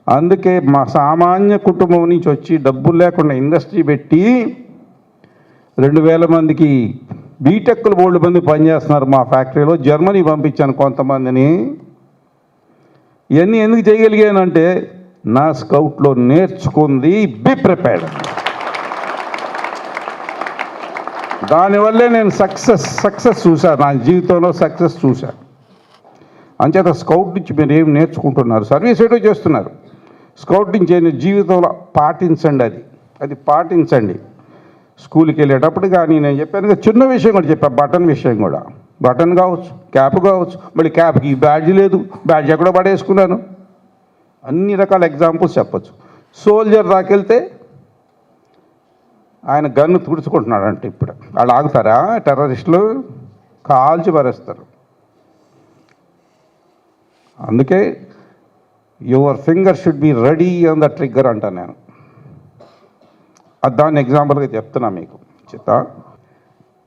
అందుకే మా సామాన్య కుటుంబం నుంచి వచ్చి డబ్బులు లేకుండా ఇండస్ట్రీ పెట్టి 2000 మందికి బీటెక్లు బోల్డ్ మంది పనిచేస్తున్నారు మా ఫ్యాక్టరీలో. జర్మనీ పంపించాను కొంతమందిని. ఇవన్నీ ఎందుకు చేయగలిగానంటే నా స్కౌట్లో నేర్చుకుంది. Be prepared. దానివల్లే నేను సక్సెస్ చూశాను. నా జీవితంలో సక్సెస్ చూశాను. అంచేత స్కౌట్ నుంచి మీరు ఏం నేర్చుకుంటున్నారు? సర్వీస్ ఏటో చేస్తున్నారు. స్కౌట్ నుంచి జీవితంలో పాటించండి. అది పాటించండి. స్కూల్కి వెళ్ళేటప్పుడు కానీ నేను చెప్పాను చిన్న విషయం కూడా చెప్పాను. బటన్ విషయం కూడా. బటన్ కావచ్చు, క్యాప్ కావచ్చు. మళ్ళీ క్యాప్కి బ్యాడ్జ్ లేదు, బ్యాడ్జ్ ఎక్కడో పడేసుకున్నాను. అన్ని రకాల ఎగ్జాంపుల్స్ చెప్పచ్చు. సోల్జర్ దాకెళ్తే ఆయన గన్ను తుడుచుకుంటున్నాడంటే ఇప్పుడు వాళ్ళు ఆగుతారా? టెర్రరిస్టులు కాల్చి పారేస్తారు. అందుకే your finger should be ready on the trigger అంటాను నేను. దాన్ని ఎగ్జాంపుల్గా చెప్తున్నా మీకు.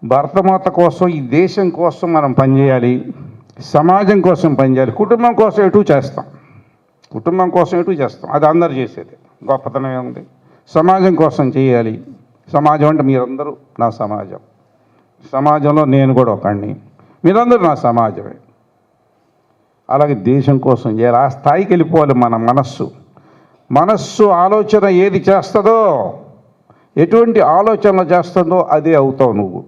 భరతమాత కోసం, ఈ దేశం కోసం మనం పనిచేయాలి. సమాజం కోసం పనిచేయాలి. కుటుంబం కోసం ఎటు చేస్తాం. అది అందరు చేసేది. గొప్పతనం ఏముంది? సమాజం కోసం చేయాలి. సమాజం అంటే మీరందరూ నా సమాజం. సమాజంలో నేను కూడా ఒకడిని. మీరందరూ నా సమాజమే. అలాగే దేశం కోసం చేయాలి. ఆ స్థాయికి వెళ్ళిపోవాలి. మన మనస్సు ఆలోచన ఏది చేస్తుందో, ఎటువంటి ఆలోచనలు చేస్తుందో అదే అవుతావు నువ్వు.